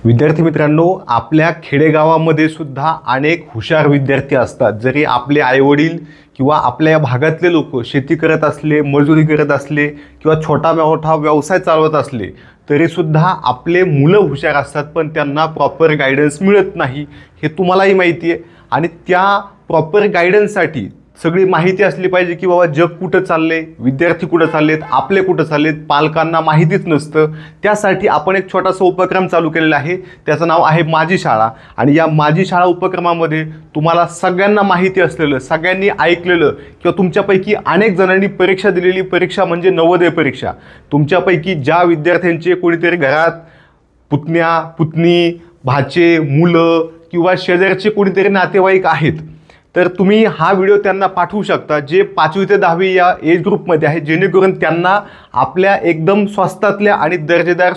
विद्यार्थी मित्रांनो, आपल्या खेडेगावामध्ये सुद्धा अनेक हुशार विद्यार्थी असतात। जरी आपले आईवडील किंवा आपल्या भागातले लोक शेती करत असले, मजुरी करत असले किंवा छोटा मोठा व्यवसाय चालवत असले तरी सुद्धा आपले मुलं हुशार असतात, पण त्यांना प्रॉपर गाईडन्स मिळत नाही। हे तुम्हालाही माहिती आहे। आणि त्या प्रॉपर गाईडन्ससाठी सगळी माहिती असली पाहिजे की बाबा जग कुठं चालले, विद्यार्थी कुठं चाललेत, आपले कुठं चाललेत, पालकांना माहितीच नसतं। त्यासाठी आपण एक छोटासा उपक्रम चालू केलेला आहे, त्याचं नाव आहे माझी शाळा। आणि या माझी शाळा उपक्रमामध्ये तुम्हाला सगळ्यांना माहिती असलेलं, सगळ्यांनी ऐकलेलं किंवा तुमच्यापैकी अनेक जणांनी परीक्षा दिलेली परीक्षा म्हणजे नवोदय परीक्षा। तुमच्यापैकी ज्या विद्यार्थ्यांचे कोणीतरी घरात पुतण्या, पुतणी, भाचे, मुलं किंवा शेजारचे कोणीतरी नातेवाईक आहेत, तर तुम्ही हा व्हिडिओ त्यांना पाठवू शकता जे 5वी ते 10वी या एज ग्रुपमध्ये आहे, जेणेकरून त्यांना आपल्या एकदम स्वस्तातल्या आणि दर्जेदार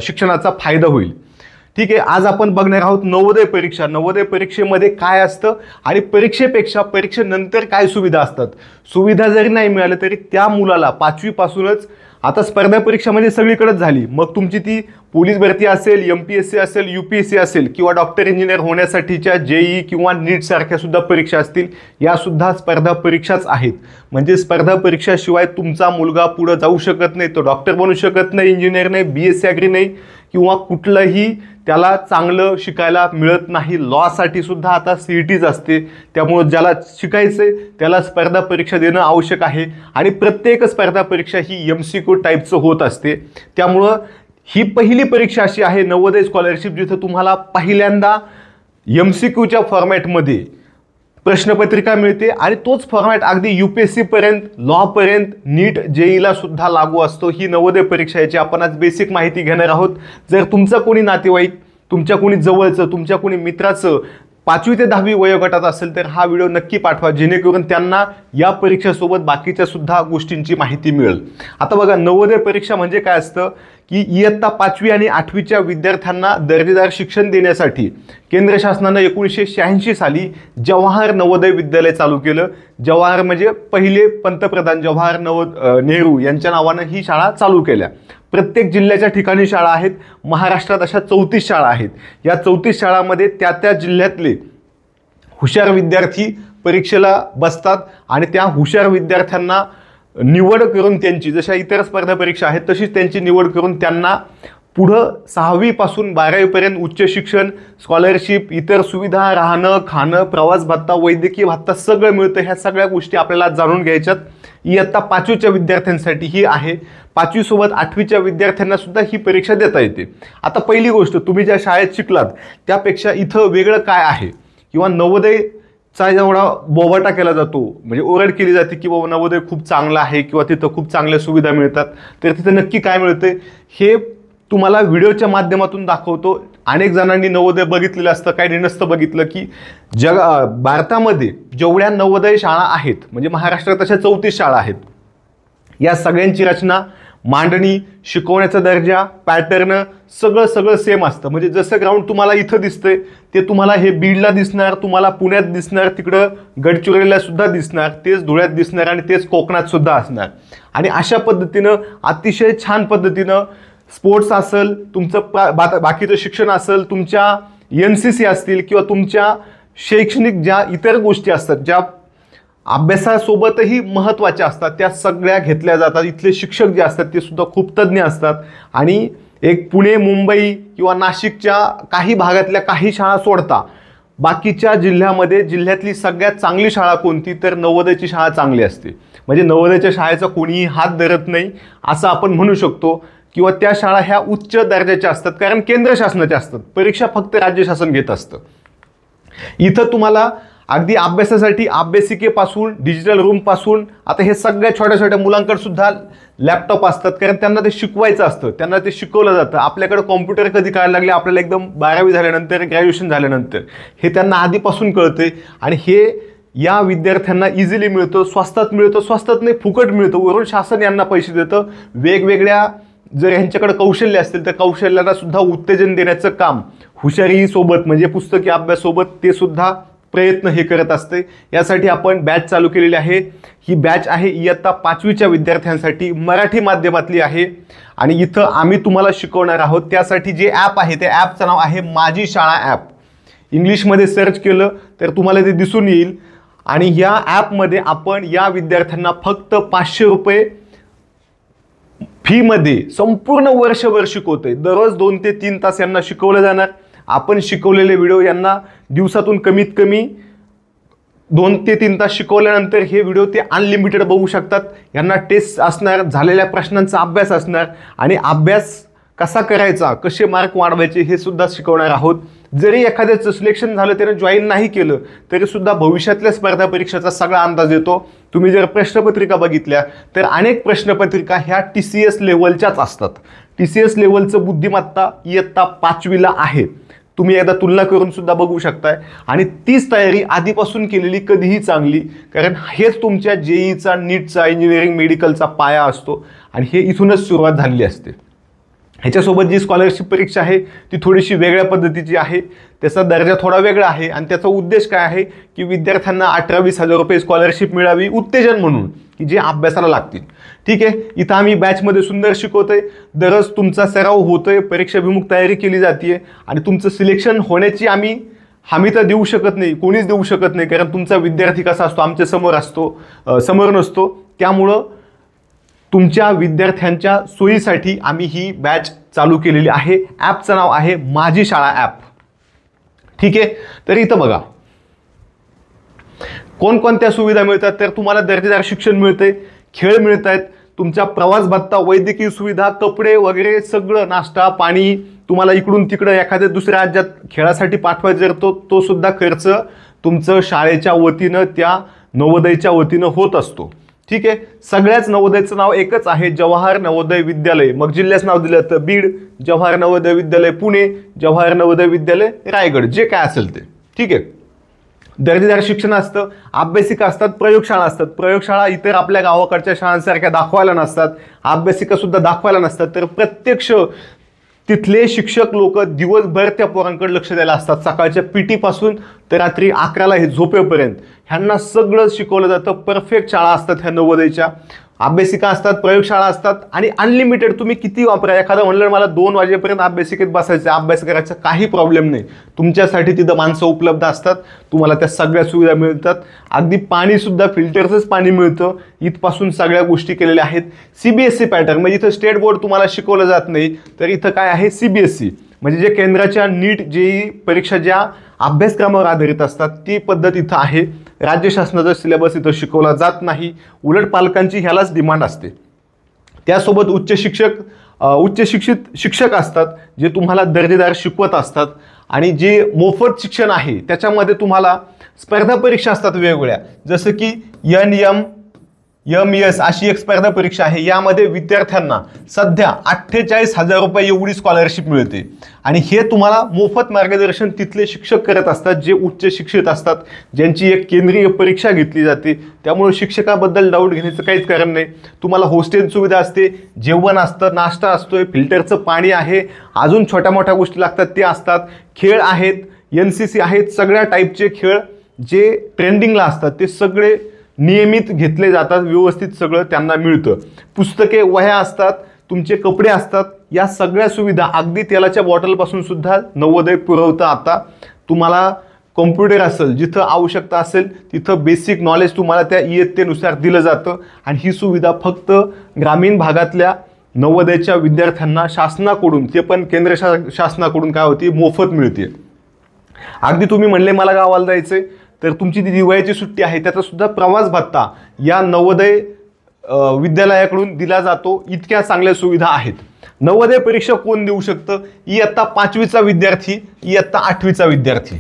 शिक्षणाचा फायदा होईल। ठीक आहे, आज आपण बघणार आहोत नवोदय परीक्षा। नवोदय परीक्षेमध्ये काय असतं आणि परीक्षेपेक्षा परीक्षेनंतर काय सुविधा असतात। सुविधा जरी नाही मिळाल्या तरी त्या मुलाला 5वी पासूनच आता स्पर्धा परीक्षा म्हणजे सगळीकडेच झाली, मग तुमची ती पोलीस भरती असेल, MPSC असेल, UPSC असेल किंवा डॉक्टर इंजिनियर होण्यासाठीच्या JEE किंवा नीट सारख्या सुद्धा परीक्षा असतील, या सुद्धा स्पर्धा परीक्षाच आहेत। म्हणजे स्पर्धा परीक्षाशिवाय तुमचा मुलगा पुढे जाऊ शकत नाही, तो डॉक्टर बनू शकत नाही, इंजिनियर नाही, BSc ॲग्री नाही किंवा कुठलंही त्याला चांगलं शिकायला मिळत नाही। लॉसाठी सुद्धा आता CETच असते, त्यामुळे ज्याला शिकायचंय त्याला स्पर्धा परीक्षा देणं आवश्यक आहे। आणि प्रत्येक स्पर्धा परीक्षा ही MCQ टाईपचं होत असते। त्यामुळं ही पहिली परीक्षा अशी आहे नवोदय स्कॉलरशिप, जिथं तुम्हाला पहिल्यांदा MCQच्या फॉर्मॅटमध्ये प्रश्नपत्रिका मिळते आणि तोच फॉर्मॅट अगदी UPSC पर्यंत, लॉ पर्यंत, नीट JEEला सुद्धा लागू असतो। ही नवोदय परीक्षा, याची आपण आज बेसिक माहिती घेणार आहोत। जर तुमचा कोणी नातेवाईक, तुमच्या कोणी जवळचं, तुमच्या कोणी मित्राचं 5वी ते 10वी वयोगटात असेल तर हा व्हिडिओ नक्की पाठवा, जेणेकरून त्यांना या परीक्षेसोबत बाकीच्या सुद्धा गोष्टींची माहिती मिळेल। आता बघा, नवोदय परीक्षा म्हणजे काय असतं की इयत्ता 5वी आणि 8वीच्या विद्यार्थ्यांना दर्जेदार शिक्षण देण्यासाठी केंद्र शासनानं 1986 साली जवाहर नवोदय विद्यालय चालू केलं। जवाहर म्हणजे पहिले पंतप्रधान जवाहर नेहरू यांच्या नावानं ही शाळा चालू केल्या। प्रत्येक जिल्ह्याच्या ठिकाणी शाळा आहेत। महाराष्ट्रात अशा 34 शाळा आहेत। या 34 शाळांमध्ये त्या जिल्ह्यातले हुशार विद्यार्थी परीक्षेला बसतात आणि त्या हुशार विद्यार्थ्यांना निवड करून त्यांची, जशा इतर स्पर्धा परीक्षा आहेत तशीच त्यांची निवड करून त्यांना पुढं 6वी पासून 12वी पर्यंत उच्च शिक्षण, स्कॉलरशिप, इतर सुविधा, राहणं, खाणं, प्रवास भत्ता, वैद्यकीय भत्ता सगळं मिळतं। ह्या सगळ्या गोष्टी आपल्याला जाणून घ्यायच्यात। इयत्ता 5वीच्या विद्यार्थ्यांसाठी ही आहे। 5वी सोबत 8वीच्या विद्यार्थ्यांना सुद्धा ही परीक्षा देता येते। आता पहिली गोष्ट, तुम्ही ज्या शाळेत शिकलात त्यापेक्षा इथं वेगळं काय आहे किंवा नवोदयचा एवढा बोबाटा केला जातो, म्हणजे ओरड केली जाते की बाबा नवोदय खूप चांगलं आहे किंवा तिथं खूप चांगल्या सुविधा मिळतात, तर तिथं नक्की काय मिळतं हे तुम्हाला व्हिडिओच्या माध्यमातून दाखवतो। अनेक जणांनी नवोदय बघितलेलं असतं, काही नसतं बघितलं की भारतामध्ये जेवढ्या नवोदय शाळा आहेत, म्हणजे महाराष्ट्रात अशा 34 शाळा आहेत, या सगळ्यांची रचना, मांडणी, शिकवण्याचा दर्जा, पॅटर्न सगळं सेम असतं। म्हणजे जसं ग्राउंड तुम्हाला इथं दिसतंय ते तुम्हाला हे बीडला दिसणार, तुम्हाला पुण्यात दिसणार, तिकडं गडचिरोलीला सुद्धा दिसणार, तेच धुळ्यात दिसणार आणि तेच कोकणात सुद्धा असणार। आणि अशा पद्धतीनं अतिशय छान पद्धतीनं स्पोर्ट्स असेल, तुमचं बाकीचं शिक्षण असेल, तुमच्या NCC असतील किंवा तुमच्या शैक्षणिक ज्या इतर गोष्टी असतात, ज्या अभ्यासासोबतही महत्त्वाच्या असतात, त्या सगळ्या घेतल्या जातात। इथले शिक्षक जे असतात ते सुद्धा खूप तज्ज्ञ असतात। आणि एक पुणे, मुंबई किंवा नाशिकच्या काही भागातल्या काही शाळा सोडता बाकीच्या जिल्ह्यामध्ये जिल्ह्यातली सगळ्यात चांगली शाळा कोणती, तर नवोदयची शाळा चांगली असते। म्हणजे नवोदयच्या शाळेचा कोणीही हात धरत नाही असं आपण म्हणू शकतो, किंवा त्या शाळा ह्या उच्च दर्जाच्या असतात कारण केंद्र शासनाच्या असतात। परीक्षा फक्त राज्य शासन घेत असतं। इथं तुम्हाला अगदी अभ्यासासाठी अभ्यासिकेपासून, डिजिटल रूमपासून, आता हे सगळ्या छोट्या छोट्या मुलांकडे सुद्धा लॅपटॉप असतात कारण त्यांना ते शिकवायचं असतं, त्यांना ते शिकवलं जातं। आपल्याकडे कॉम्प्युटर कधी कळायला लागले, आपल्याला एकदम 12वी झाल्यानंतर, ग्रॅज्युएशन झाल्यानंतर हे त्यांना आधीपासून कळते। आणि हे या विद्यार्थ्यांना इझिली मिळतं, स्वस्तात मिळतं, स्वस्तात नाही फुकट मिळतं, वरून शासन यांना पैसे देतं। वेगवेगळ्या जर यांच्याकडे कौशल्य असतील तर कौशल्याला सुद्धा उत्तेजन देण्याचं काम हुशारी सोबत, म्हणजे पुस्तकी अभ्यास सोबत ते सुद्धा प्रयत्न हे करत असते। यासाठी आपण बॅच चालू केलेली आहे। ही बॅच आहे इयत्ता 5वीच्या विद्यार्थ्यांसाठी, मराठी माध्यमातली आहे आणि इथं आम्ही तुम्हाला शिकवणार आहोत। त्यासाठी जे ॲप आहे त्या ॲपचं नाव आहे माझी शाळा ॲप। इंग्लिशमध्ये सर्च केलं तर तुम्हाला ते दिसून येईल आणि या ॲपमध्ये आपण या विद्यार्थ्यांना फक्त 500 रुपये फीमध्ये संपूर्ण वर्षभर शिकवतोय। दररोज 2 ते 3 तास यांना शिकवलं जाणार। आपण शिकवलेले व्हिडिओ यांना दिवसातून कमीत कमी 2 ते 3 तास शिकवल्यानंतर हे व्हिडिओ ते अनलिमिटेड बघू शकतात। यांना टेस्ट असणार, झालेल्या प्रश्नांचा अभ्यास असणार आणि अभ्यास कसा करायचा, कसे मार्क वाढवायचे हे सुद्धा शिकवणार आहोत। जरी एखाद्याचं सिलेक्शन झालं, त्याने जॉईन नाही केलं तरी सुद्धा भविष्यातल्या स्पर्धा परीक्षेचा सगळा अंदाज येतो। तुम्ही जर प्रश्नपत्रिका बघितल्या तर अनेक प्रश्नपत्रिका ह्या TCS लेवलच्याच असतात। TCS लेवलचं बुद्धिमत्ता इयत्ता 5वीला आहे। तुम्ही एकदा तुलना करून सुद्धा बघू शकताय आणि तीच तयारी आधीपासून केलेली कधीही चांगली, कारण हेच तुमच्या JEEचा, नीटचा, इंजिनिअरिंग, मेडिकलचा पाया असतो आणि हे इथूनच सुरुवात झालेली असते। ह्याच्यासोबत जी स्कॉलरशिप परीक्षा आहे ती थोडीशी वेगळ्या पद्धतीची आहे, त्याचा दर्जा थोडा वेगळा आहे आणि त्याचा उद्देश काय आहे की विद्यार्थ्यांना 18-20 हजार रुपये स्कॉलरशिप मिळावी उत्तेजन म्हणून, की जे अभ्यासाला लागतील। ठीक आहे, इथं आम्ही बॅचमध्ये सुंदर शिकवतोय, दररोज तुमचा सराव होतोय, परीक्षाभिमुख तयारी केली जाते आणि तुमचं सिलेक्शन होण्याची आम्ही हमी तर देऊ शकत नाही, कोणीच देऊ शकत नाही, कारण तुमचा विद्यार्थी कसा असतो आमच्या समोर असतो, समोर नसतो। त्यामुळं तुमच्या विद्यार्थ्यांच्या सोयीसाठी आम्ही ही बॅच चालू केलेली आहे। ॲपचं नाव आहे माझी शाळा ॲप। ठीक आहे, तर इथं बघा कोणकोणत्या सुविधा मिळतात, तर तुम्हाला दर्जेदार शिक्षण मिळते, खेळ मिळत आहेत, तुमचा प्रवास भत्ता, वैद्यकीय सुविधा, कपडे वगैरे सगळं, नाश्ता पाणी, तुम्हाला इकडून तिकडं एखाद्या दुसऱ्या राज्यात खेळासाठी पाठवायचं जर तो सुद्धा खर्च तुमचं शाळेच्या वतीनं, त्या नवोदयच्या वतीनं होत असतो। ठीक आहे, सगळ्याच नवोदयचं नाव एकच आहे, जवाहर नवोदय विद्यालय। मग जिल्ह्याचं नाव दिलं तर बीड, जवाहर नवोदय विद्यालय पुणे, जवाहर नवोदय विद्यालय रायगड, जे काय असेल ते। ठीक आहे, दर्जेदार शिक्षण असतं, अभ्यासिका असतात, प्रयोगशाळा असतात। प्रयोगशाळा इतर आपल्या गावाकडच्या शाळांसारख्या दाखवायला नसतात, अभ्यासिका सुद्धा दाखवायला नसतात, तर प्रत्यक्ष तिथले शिक्षक लोक दिवसभर त्या पोरांकडे लक्ष द्यायला असतात। सकाळच्या PT पासून तर रात्री 11ला हे झोपेपर्यंत ह्यांना सगळं शिकवलं जातं। परफेक्ट शाळा असतात ह्या नवोदयच्या, अभ्यासिका असतात, प्रयोगशाळा असतात आणि अनलिमिटेड तुम्ही किती वापरा। एखादं म्हणलं मला 2 वाजेपर्यंत अभ्यासिकेत बसायचं, अभ्यास करायचा, काही प्रॉब्लेम नाही, तुमच्यासाठी तिथं माणसं उपलब्ध असतात, तुम्हाला त्या सगळ्या सुविधा मिळतात। अगदी पाणी सुद्धा फिल्टरचंच पाणी मिळतं, इथपासून सगळ्या गोष्टी केलेल्या आहेत। CBSE पॅटर्न, म्हणजे इथं स्टेट बोर्ड तुम्हाला शिकवलं जात नाही, तर इथं काय आहे CBSE, म्हणजे जे केंद्राच्या नीट JEE परीक्षा ज्या अभ्यासक्रमावर आधारित असतात ती पद्धत इथं आहे। राज्य शासनाचा सिलेबस इथं शिकवला जात नाही, उलट पालकांची ह्यालाच डिमांड असते। त्यासोबत उच्च शिक्षित शिक्षक असतात जे तुम्हाला दर्जेदार शिकवत असतात आणि जे मोफत शिक्षण आहे त्याच्यामध्ये तुम्हाला स्पर्धा परीक्षा असतात वेगवेगळ्या, जसं की NMS अशी एक स्पर्धा परीक्षा आहे। यामध्ये विद्यार्थ्यांना सध्या 48,000 रुपये एवढी स्कॉलरशिप मिळते आणि हे तुम्हाला मोफत मार्गदर्शन तिथले शिक्षक करत असतात, जे उच्च शिक्षित असतात, ज्यांची एक केंद्रीय परीक्षा घेतली जाते। त्यामुळे शिक्षकाबद्दल डाऊट घेण्याचं काहीच कारण नाही। तुम्हाला हॉस्टेल सुविधा असते, जेवण असतं, नाश्ता असतोय, फिल्टरचं पाणी आहे, अजून छोट्या मोठ्या गोष्टी लागतात ते असतात, खेळ आहेत, NCC आहेत, सगळ्या टाईपचे खेळ जे ट्रेंडिंगला असतात ते सगळे नियमित घेतले जातात, व्यवस्थित सगळं त्यांना मिळतं। पुस्तके, वह्या असतात, तुमचे कपडे असतात, या सगळ्या सुविधा अगदी तेलाच्या बॉटलपासून सुद्धा नवोदय पुरवतं। आता तुम्हाला कॉम्प्युटर असेल, जिथं आवश्यकता असेल तिथं बेसिक नॉलेज तुम्हाला त्या इयत्तेनुसार दिलं जातं आणि ही सुविधा फक्त ग्रामीण भागातल्या नवोदयच्या विद्यार्थ्यांना शासनाकडून, ते पण केंद्र शासनाकडून काय होती, मोफत मिळते। अगदी तुम्ही म्हणले मला गावाला जायचंय तर तुमची ती दिवाळीची सुट्टी आहे, त्याचा सुद्धा प्रवास भत्ता या नवोदय विद्यालयाकडून दिला जातो। इतक्या चांगल्या सुविधा आहेत। नवोदय परीक्षा कोण देऊ शकतं? इयत्ता 5वीचा विद्यार्थी, इयत्ता 8वीचा विद्यार्थी।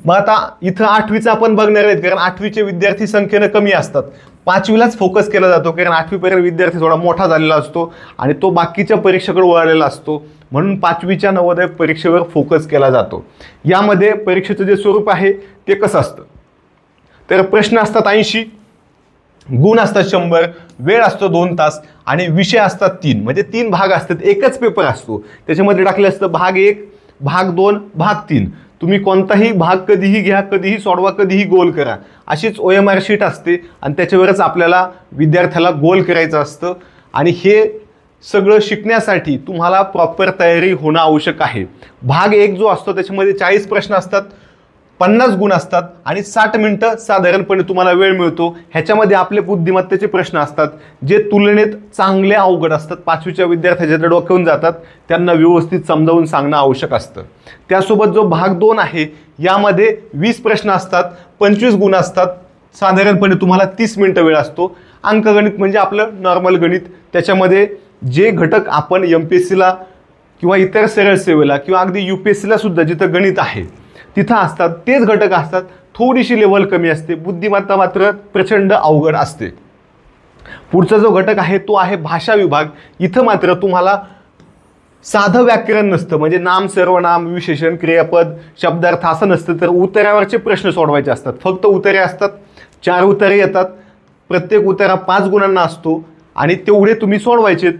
मग आता इथं 8वीचा आपण बघणार आहेत, कारण 8वीचे विद्यार्थी संख्येनं कमी असतात, 5वीलाच फोकस केला जातो, कारण 8वीपर्यंत विद्यार्थी थोडा मोठा झालेला असतो आणि तो बाकीच्या परीक्षेकडे वळलेला असतो, म्हणून 5वीच्या नवोदय परीक्षेवर फोकस केला जातो। यामध्ये परीक्षेचं जे स्वरूप आहे ते कसं असतं, तर प्रश्न असतात 80, गुण असतात 100, वेळ असतो 2 तास आणि विषय असतात 3, म्हणजे 3 भाग असतात, एकच पेपर असतो। त्याच्यामध्ये टाकले असतं भाग 1, भाग 2, भाग 3। तुम्ही कोणताही भाग कधीही घ्या, कधीही सोडवा, कधीही गोल करा, अशीच OMR शीट असते आणि त्याच्यावरच आपल्याला विद्यार्थ्याला गोल करायचं असतं. आणि हे सगळं शिकण्यासाठी तुम्हाला प्रॉपर तयारी होणं आवश्यक आहे. भाग 1 जो असतो त्याच्यामध्ये 40 प्रश्न असतात, 50 गुण असतात आणि 60 मिनिटं साधारणपणे तुम्हाला वेळ मिळतो. ह्याच्यामध्ये आपले बुद्धिमत्तेचे प्रश्न असतात जे तुलनेत चांगले अवघड असतात. 5वीच्या विद्यार्थ्याच्या डोक्यावरून जातात, त्यांना व्यवस्थित समजावून सांगणं आवश्यक असतं. त्यासोबत जो भाग 2 आहे यामध्ये 20 प्रश्न असतात, 25 गुण असतात, साधारणपणे तुम्हाला 30 मिनिटं वेळ असतो. अंकगणित म्हणजे आपलं नॉर्मल गणित, त्याच्यामध्ये जे घटक आपण MPSCला किंवा इतर सरळ सेवेला किंवा अगदी UPSCला सुद्धा जिथं गणित आहे तिथं असतात तेच घटक असतात. थोडीशी लेवल कमी असते, बुद्धिमत्ता मात्र प्रचंड अवघड असते. पुढचा जो घटक आहे तो आहे भाषा विभाग. इथं मात्र तुम्हाला साधं व्याकरण नसतं, म्हणजे नाम, सर्वनाम, विशेषण, क्रियापद, शब्दार्थ असं नसतं, तर उतार्यावरचे प्रश्न सोडवायचे असतात. फक्त उतारे असतात, 4 उतारे येतात, प्रत्येक उतारा 5 गुणांना असतो आणि तेवढे तुम्ही सोडवायचे,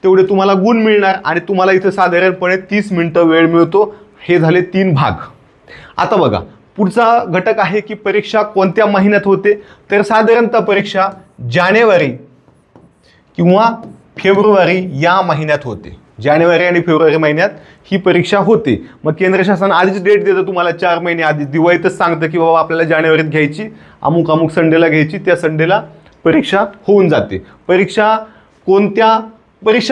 तेवढे तुम्हाला गुण मिळणार आणि तुम्हाला इथं साधारणपणे 30 मिनिटं वेळ मिळतो. हे झाले 3 भाग. आता बघा पुढचा घटक आहे की परीक्षा कोणत्या महिन्यात होते, तर साधारणतः परीक्षा जानेवारी किंवा फेब्रुवारी या महिन्यात होते. जानेवारी आणि फेब्रुवारी महिन्यात ही परीक्षा होते. मग केंद्र शासन आधीच डेट देतं तुम्हाला, 4 महिने आधी दिवाळीतच सांगतं की बाबा आपल्याला जानेवारीत घ्यायची, अमुक अमुक संडेला घ्यायची, त्या संडेला परीक्षा होऊन जाते. परीक्षा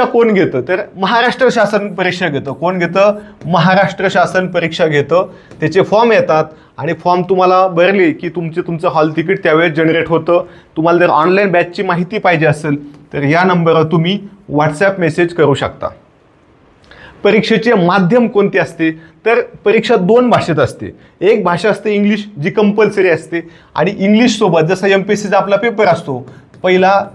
कोण घेतं, तर महाराष्ट्र शासन परीक्षा घेतं. कोण घेतं? महाराष्ट्र शासन परीक्षा घेतं. त्याचे फॉर्म येतात आणि फॉर्म तुम्हाला भरले की तुमचं हॉल तिकीट त्यावेळेस जनरेट होतं. तुम्हाला जर ऑनलाईन बॅचची माहिती पाहिजे असेल तर या नंबरवर तुम्ही WhatsApp मेसेज करू शकता. परीक्षेचे माध्यम कोणते असते, तर परीक्षा 2 भाषेत असते. एक भाषा असते इंग्लिश, जी कंपल्सरी असते, आणि इंग्लिशसोबत जसा MPSCचा आपला पेपर असतो, पहिला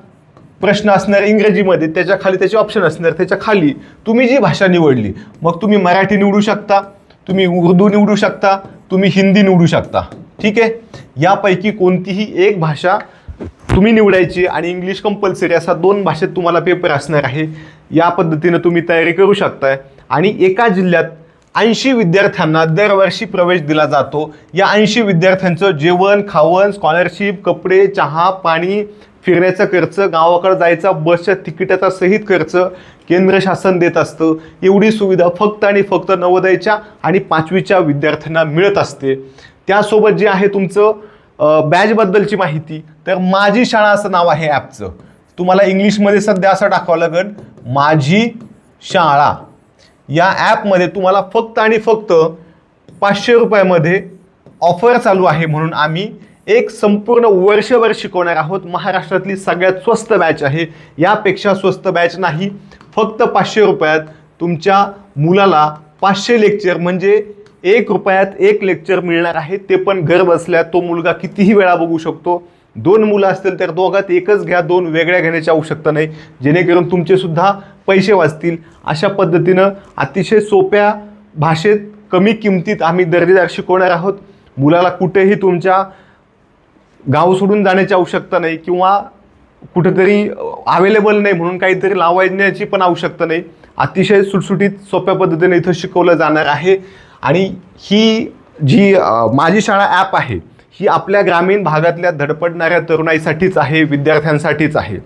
प्रश्न असणार इंग्रजीमध्ये, त्याच्या खाली त्याचे ऑप्शन असणार, त्याच्या खाली तुम्ही जी भाषा निवडली, मग तुम्ही मराठी निवडू शकता, तुम्ही उर्दू निवडू शकता, तुम्ही हिंदी निवडू शकता. ठीक आहे, यापैकी कोणतीही एक भाषा तुम्ही निवडायची आणि इंग्लिश कंपल्सरी, असा 2 भाषेत तुम्हाला पेपर असणार आहे. या पद्धतीनं तुम्ही तयारी करू शकताय. आणि एका जिल्ह्यात 80 विद्यार्थ्यांना दरवर्षी प्रवेश दिला जातो. या 80 विद्यार्थ्यांचं जेवण, खावण, स्कॉलरशिप, कपडे, चहा, पाणी, फिरण्याचा खर्च, गावाकडे जायचा बसच्या तिकिटाचा सहित खर्च केंद्र शासन देत असतं. एवढी सुविधा फक्त आणि फक्त नवोदयच्या आणि 5वीच्या विद्यार्थ्यांना मिळत असते. त्यासोबत जे आहे तुमचं बॅचबद्दलची माहिती, तर माझी शाळा असं नाव आहे ॲपचं. तुम्हाला इंग्लिशमध्ये सध्या असं टाकावं लागेल, माझी शाळा. या ॲपमध्ये तुम्हाला फक्त आणि फक्त 500 रुपयामध्ये ऑफर चालू आहे, म्हणून आम्ही एक संपूर्ण वर्षभर शिकवणार आहोत. महाराष्ट्रातली सगळ्यात स्वस्त बॅच आहे, यापेक्षा स्वस्त बॅच नाही. फक्त 500 रुपयात तुमच्या मुलाला 500 लेक्चर म्हणजे 1 रुपयात 1 लेक्चर मिळणार आहे, ते पण घर बसल्या. तो मुलगा कितीही वेळा बघू शकतो. 2 मुलं असतील तर दोघात एकच घ्या, 2 वेगळ्या घेण्याची आवश्यकता नाही, जेणेकरून तुमचे सुद्धा पैसे वाचतील. अशा पद्धतीनं अतिशय सोप्या भाषेत कमी किमतीत आम्ही दर्जेदार शिकवणार आहोत. मुलाला कुठेही तुमच्या गाव सोडून जाण्याची आवश्यकता नाही किंवा कुठेतरी अवेलेबल नाही म्हणून काहीतरी लावायची पण आवश्यकता नाही. अतिशय सुटसुटीत सोप्या पद्धतीने इथं शिकवलं जाणार आहे. आणि ही जी माझी शाळा ॲप आहे ही आपल्या ग्रामीण भागातल्या धडपडणाऱ्या तरुणाईसाठीच आहे, विद्यार्थ्यांसाठीच आहे.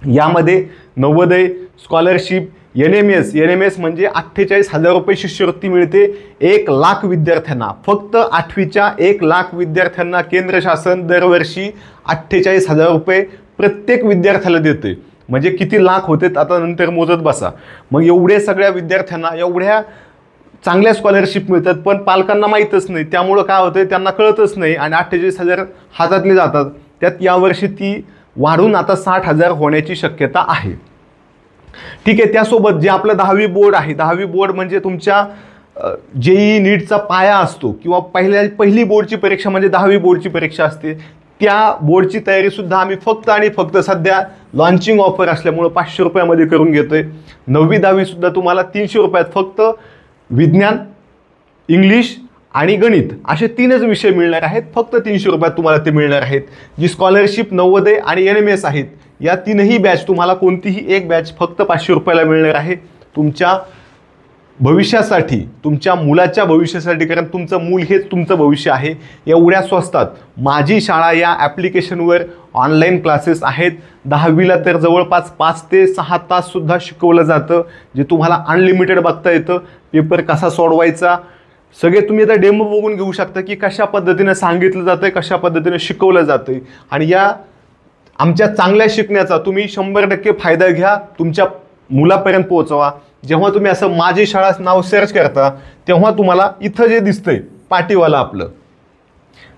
यामध्ये नवोदय, स्कॉलरशिप, NMS म्हणजे 48,000 रुपये शिष्यवृत्ती मिळते 1 लाख विद्यार्थ्यांना. फक्त 8वीच्या 1 लाख विद्यार्थ्यांना केंद्र शासन दरवर्षी 48,000 रुपये प्रत्येक विद्यार्थ्याला देते. म्हणजे किती लाख होते आता नंतर मोजत बसा. मग एवढे सगळ्या विद्यार्थ्यांना एवढ्या चांगल्या स्कॉलरशिप मिळतात, पण पालकांना माहीतच नाही. त्यामुळं काय होतं, त्यांना कळतच नाही आणि 48,000 हातातले जातात. त्यात यावर्षी ती वाढून आता 60,000 होण्याची शक्यता आहे. ठीक आहे, त्यासोबत जे आपलं 10वी बोर्ड आहे, 10वी बोर्ड म्हणजे तुमच्या JEE नीटचा पाया असतो किंवा पहिली बोर्डची परीक्षा म्हणजे 10वी बोर्डची परीक्षा असते. त्या बोर्डची तयारीसुद्धा आम्ही फक्त आणि फक्त सध्या लॉन्चिंग ऑफर असल्यामुळं 500 रुपयामध्ये करून घेतोय. 9वी 10वी सुद्धा तुम्हाला 300 रुपयात फक्त विज्ञान, इंग्लिश आणि गणित असे 3च विषय मिळणार आहेत. फक्त 300 रुपयात तुम्हाला ते मिळणार आहेत. जी स्कॉलरशिप, नवोदय आणि NMS आहेत, या 3ही बॅच तुम्हाला कोणतीही एक बॅच फक्त 500 रुपयाला मिळणार आहे. तुमच्या भविष्यासाठी, तुमच्या मुलाच्या भविष्यासाठी, कारण तुमचं मूल हेच तुमचं भविष्य आहे, एवढ्या स्वस्तात माझी शाळा या ॲप्लिकेशनवर ऑनलाईन क्लासेस आहेत. 10वीला तर जवळपास 5 ते 6 ताससुद्धा शिकवलं जातं, जे तुम्हाला अनलिमिटेड बघता येतं. पेपर कसा सोडवायचा सगळे तुम्ही आता डेमो बघून घेऊ शकता की कशा पद्धतीने सांगितलं जातं आहे, कशा पद्धतीने शिकवलं जातं आहे. आणि या आमच्या चांगल्या शिकण्याचा तुम्ही 100% फायदा घ्या, तुमच्या मुलापर्यंत पोहोचवा. जेव्हा तुम्ही असं माझी शाळा नाव सर्च करता तेव्हा तुम्हाला इथं जे दिसतंय पाटीवाला आपलं,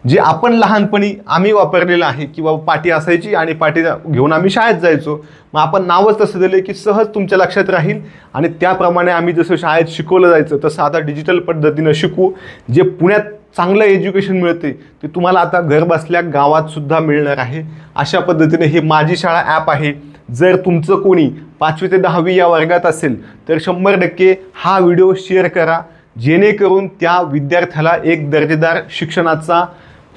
जे आपण लहानपणी आम्ही वापरलेलं आहे की बाबा पाटी असायची आणि पाटी घेऊन आम्ही शाळेत जायचो. मग आपण नावच तसं दिलं की सहज तुमच्या लक्षात राहील आणि त्याप्रमाणे आम्ही जसं शाळेत शिकवलं जायचं तसं आता डिजिटल पद्धतीनं शिकू. जे पुण्यात चांगलं एज्युकेशन मिळते ते तुम्हाला आता घरबसल्या गावातसुद्धा मिळणार आहे. अशा पद्धतीने हे माझी शाळा ॲप आहे. जर तुमचं कोणी 5वी ते 10वी या वर्गात असेल तर 100% हा व्हिडिओ शेअर करा, जेणेकरून त्या विद्यार्थ्याला एक दर्जेदार शिक्षणाचा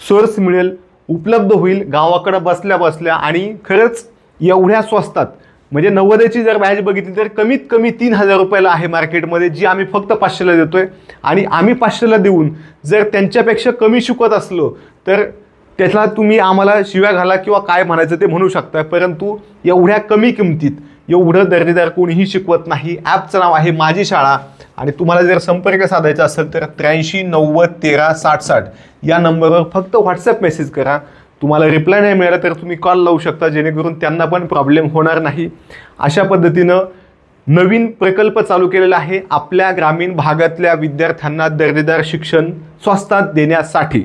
सोर्स मिळेल, उपलब्ध होईल गावाकडं बसल्या बसल्या. आणि खरंच एवढ्या स्वस्तात, म्हणजे 90ची जर बॅच बघितली तर कमीत कमी 3000 रुपयाला आहे मार्केटमध्ये, जी आम्ही फक्त 500ला देतो आहे. आणि आम्ही 500ला देऊन जर त्यांच्यापेक्षा कमी शिकवत असलो तर त्याला तुम्ही आम्हाला शिव्या घाला किंवा काय म्हणायचं ते म्हणू शकता, परंतु एवढ्या कमी किमतीत एवढं दर्जेदार कोणीही शिकवत नाही. ॲपचं नाव आहे माझी शाळा. आणि तुम्हाला जर संपर्क साधायचा असेल तर 83 90 13 60 60 या नंबरवर फक्त व्हॉट्सअप मेसेज करा. तुम्हाला रिप्लाय नाही मिळाला तर तुम्ही कॉल लावू शकता, जेणेकरून त्यांना पण प्रॉब्लेम होणार नाही. अशा पद्धतीनं नवीन प्रकल्प चालू केलेला आहे आपल्या ग्रामीण भागातल्या विद्यार्थ्यांना दर्जेदार शिक्षण स्वस्तात देण्यासाठी.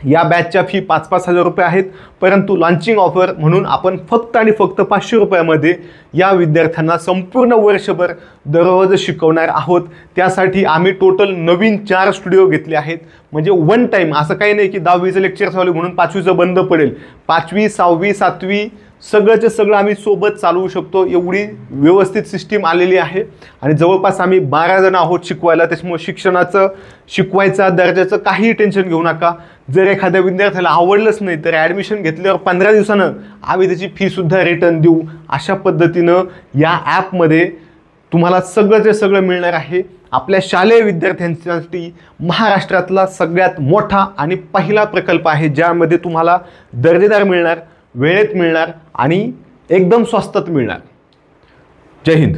या बॅचच्या फी 5-5 हजार रुपये आहेत, परंतु लॉन्चिंग ऑफर म्हणून आपण फक्त आणि फक्त 500 रुपयामध्ये या विद्यार्थ्यांना संपूर्ण वर्षभर दररोज शिकवणार आहोत. त्यासाठी आम्ही टोटल नवीन 4 स्टुडिओ घेतले आहेत. म्हणजे वन टाईम, असं काही नाही की 10वीचं लेक्चर चालू म्हणून 5वीचं बंद पडेल. 5वी 6वी 7वी सगळंचं सगळं आम्ही सोबत चालवू शकतो, एवढी व्यवस्थित सिस्टीम आलेली आहे. आणि जवळपास आम्ही 12 जण आहोत शिकवायला. त्याच्यामुळे शिकवायचा दर्जाचं काहीही टेन्शन घेऊ नका. जर एखाद्या विद्यार्थ्याला आवडलंच नाही तर ॲडमिशन घेतल्यावर 15 दिवसानं आम्ही त्याची फीसुद्धा रिटर्न देऊ. अशा पद्धतीनं या ॲपमध्ये तुम्हाला सगळंचे सगळं मिळणार आहे. आपल्या शालेय विद्यार्थ्यांसाठी महाराष्ट्रातला सगळ्यात मोठा आणि पहिला प्रकल्प आहे, ज्यामध्ये तुम्हाला दर्जेदार मिळणार, वेळेत मिळणार आणि एकदम स्वस्तात मिळणार. जय हिंद.